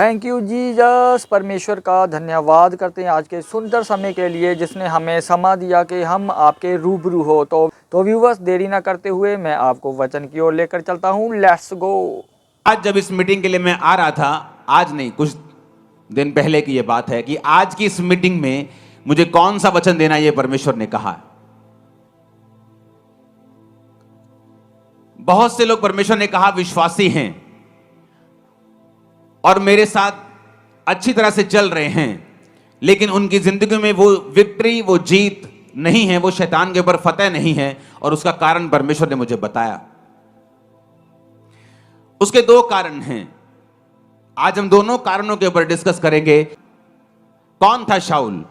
Thank you Jesus. परमेश्वर का धन्यवाद करते हैं आज के सुंदर समय के लिए जिसने हमें समा दिया कि हम आपके रूबरू हो। तो व्यूवर्स, देरी ना करते हुए मैं आपको वचन की ओर लेकर चलता हूँ। Let's go. आज जब इस मीटिंग के लिए मैं आ रहा था, आज नहीं कुछ दिन पहले की ये बात है कि आज की इस मीटिंग में मुझे कौन सा वचन देना ये परमेश्वर ने कहा। बहुत से लोग परमेश्वर ने कहा विश्वासी हैं और मेरे साथ अच्छी तरह से चल रहे हैं, लेकिन उनकी जिंदगी में वो विक्ट्री, वो जीत नहीं है, वो शैतान के ऊपर फतेह नहीं है। और उसका कारण परमेश्वर ने मुझे बताया। उसके दो कारण हैं। आज हम दोनों कारणों के ऊपर डिस्कस करेंगे। कौन था शाऊल?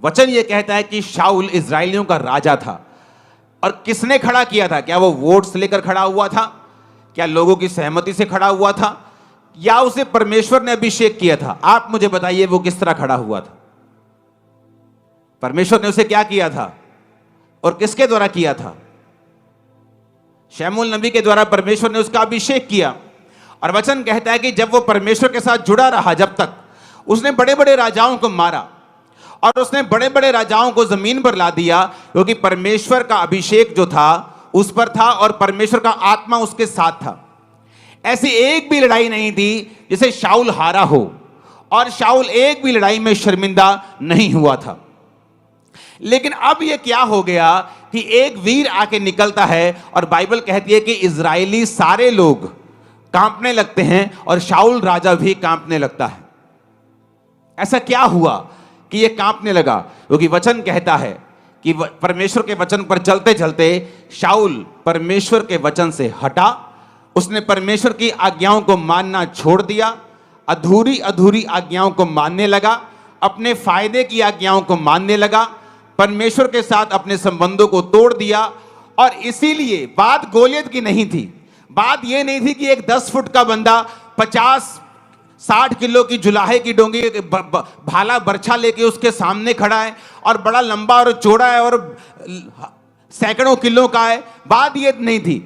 वचन यह कहता है कि शाऊल इजरायलियों का राजा था। और किसने खड़ा किया था? क्या वो वोट्स लेकर खड़ा हुआ था? क्या लोगों की सहमति से खड़ा हुआ था? या उसे परमेश्वर ने अभिषेक किया था? आप मुझे बताइए वो किस तरह खड़ा हुआ था? परमेश्वर ने उसे क्या किया था और किसके द्वारा किया था? शमूएल नबी के द्वारा परमेश्वर ने उसका अभिषेक किया। और वचन कहता है कि जब वो परमेश्वर के साथ जुड़ा रहा, जब तक उसने बड़े बड़े राजाओं को मारा और उसने बड़े बड़े राजाओं को जमीन पर ला दिया, क्योंकि परमेश्वर का अभिषेक जो था उस पर था और परमेश्वर का आत्मा उसके साथ था। ऐसी एक भी लड़ाई नहीं थी जिसे शाऊल हारा हो, और शाऊल एक भी लड़ाई में शर्मिंदा नहीं हुआ था। लेकिन अब यह क्या हो गया कि एक वीर आके निकलता है और बाइबल कहती है कि इजरायली सारे लोग कांपने लगते हैं और शाऊल राजा भी कांपने लगता है। ऐसा क्या हुआ कि यह कांपने लगा? क्योंकि वचन कहता है कि परमेश्वर के वचन पर चलते चलते शाऊल परमेश्वर के वचन से हटा। उसने परमेश्वर की आज्ञाओं को मानना छोड़ दिया, अधूरी अधूरी आज्ञाओं को मानने लगा, अपने फायदे की आज्ञाओं को मानने लगा, परमेश्वर के साथ अपने संबंधों को तोड़ दिया। और इसीलिए बात गोलियत की नहीं थी। बात यह नहीं थी कि एक 10 फुट का बंदा 50-60 किलो की जुलाहे की डोंगी भाला बर्छा लेके उसके सामने खड़ा है और बड़ा लंबा और चौड़ा है और सैकड़ों किलो का है। बात यह नहीं थी।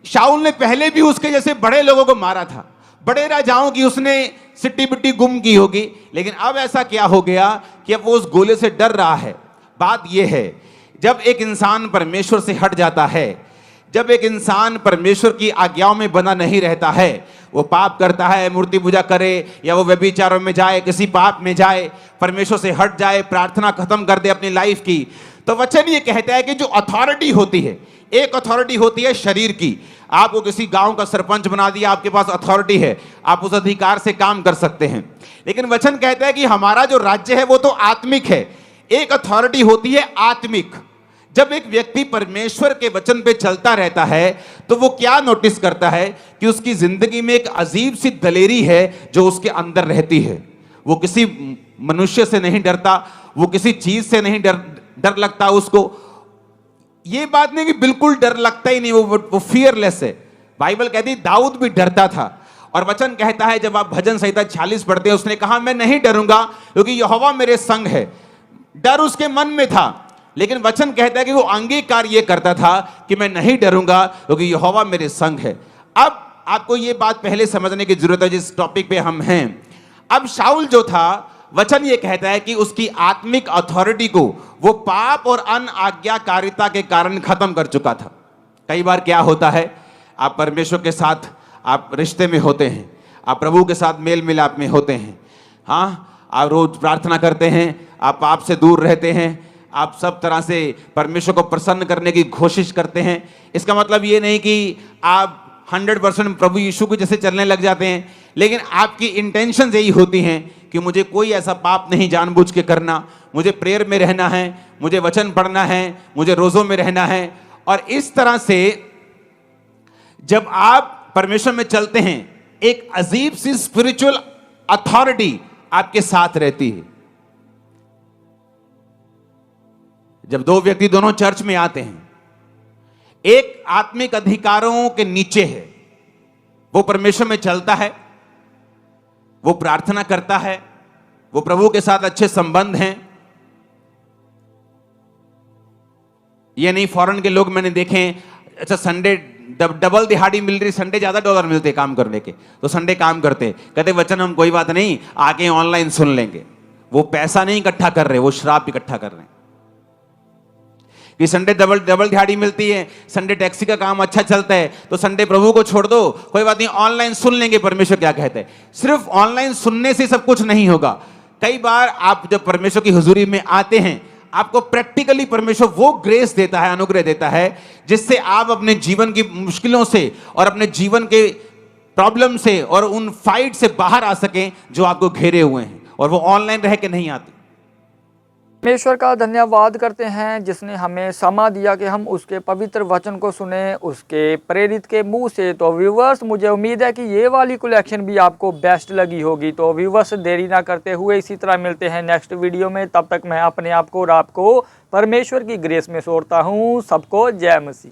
शाऊल ने पहले भी उसके जैसे बड़े लोगों को मारा था, बड़े राजाओं की उसने सिट्टी बिट्टी गुम की होगी, लेकिन अब ऐसा क्या हो गया कि अब वो उस गोले से डर रहा है। बात यह है, जब एक इंसान परमेश्वर से हट जाता है, जब एक इंसान परमेश्वर की आज्ञाओं में बना नहीं रहता है, वो पाप करता है, मूर्ति पूजा करे या वो व्यभिचारों में जाए, किसी पाप में जाए, परमेश्वर से हट जाए, प्रार्थना खत्म कर दे अपनी लाइफ की, तो वचन ये कहता है कि जो अथॉरिटी होती है, एक अथॉरिटी होती है शरीर की। आपको किसी गांव का सरपंच बना दिया, आपके पास अथॉरिटी है, आप उस अधिकार से काम कर सकते हैं। लेकिन वचन कहता है कि हमारा जो राज्य है वो तो आत्मिक है। एक अथॉरिटी होती है आत्मिक। जब एक व्यक्ति परमेश्वर के वचन पे चलता रहता है तो वो क्या नोटिस करता है कि उसकी जिंदगी में एक अजीब सी दलेरी है जो उसके अंदर रहती है। वो किसी मनुष्य से नहीं डरता, वो किसी चीज से नहीं डर लगता उसको। ये बात नहीं कि बिल्कुल डर लगता ही नहीं, वो फियरलेस है। बाइबल कहती दाऊद भी डरता था। और वचन कहता है, जब आप भजन संहिता 46 पढ़ते हैं, उसने कहा मैं नहीं डरूंगा क्योंकि यहोवा मेरे संग है। डर उसके मन में था, लेकिन वचन कहता है कि वो अंगीकार ये करता था कि मैं नहीं डरूंगा क्योंकि यहोवा मेरे संग है। अब आपको ये बात पहले समझने की जरूरत है जिस टॉपिक पे हम हैं। अब शाऊल जो था, वचन ये कहता है कि उसकी आत्मिक अथॉरिटी को वो पाप और अनाज्ञाकारिता के कारण खत्म कर चुका था। कई बार क्या होता है, आप परमेश्वर के साथ आप रिश्ते में होते हैं, आप प्रभु के साथ मेल मिलाप में होते हैं, हाँ, आप रोज प्रार्थना करते हैं, आप पाप से दूर रहते हैं, आप सब तरह से परमेश्वर को प्रसन्न करने की कोशिश करते हैं। इसका मतलब ये नहीं कि आप 100% प्रभु यीशु को जैसे चलने लग जाते हैं, लेकिन आपकी इंटेंशन यही होती हैं कि मुझे कोई ऐसा पाप नहीं जानबूझ के करना, मुझे प्रेयर में रहना है, मुझे वचन पढ़ना है, मुझे रोज़ों में रहना है। और इस तरह से जब आप परमेश्वर में चलते हैं, एक अजीब सी स्पिरिचुअल अथॉरिटी आपके साथ रहती है। जब दो व्यक्ति दोनों चर्च में आते हैं, एक आत्मिक अधिकारों के नीचे है, वो परमेश्वर में चलता है, वो प्रार्थना करता है, वो प्रभु के साथ अच्छे संबंध हैं। ये नहीं फॉरेन के लोग मैंने देखे, अच्छा संडे डबल दिहाड़ी मिल रही, संडे ज्यादा डॉलर मिलते काम करने के, तो संडे काम करते, कहते वचन हम कोई बात नहीं आके ऑनलाइन सुन लेंगे। वो पैसा नहीं इकट्ठा कर रहे, वो श्राप इकट्ठा कर रहे हैं कि संडे डबल दिहाड़ी मिलती है, संडे टैक्सी का काम अच्छा चलता है, तो संडे प्रभु को छोड़ दो, कोई बात नहीं ऑनलाइन सुन लेंगे परमेश्वर क्या कहते हैं। सिर्फ ऑनलाइन सुनने से सब कुछ नहीं होगा। कई बार आप जब परमेश्वर की हुजूरी में आते हैं, आपको प्रैक्टिकली परमेश्वर वो ग्रेस देता है, अनुग्रह देता है, जिससे आप अपने जीवन की मुश्किलों से और अपने जीवन के प्रॉब्लम से और उन फाइट से बाहर आ सकें जो आपको घेरे हुए हैं, और वो ऑनलाइन रह के नहीं आती। परमेश्वर का धन्यवाद करते हैं जिसने हमें समा दिया कि हम उसके पवित्र वचन को सुने उसके प्रेरित के मुंह से। तो व्यूवर्स, मुझे उम्मीद है कि ये वाली कलेक्शन भी आपको बेस्ट लगी होगी। तो व्यूवर्स, देरी ना करते हुए इसी तरह मिलते हैं नेक्स्ट वीडियो में। तब तक मैं अपने आप को और आपको परमेश्वर की ग्रेस में छोड़ता हूँ। सबको जय मसीह।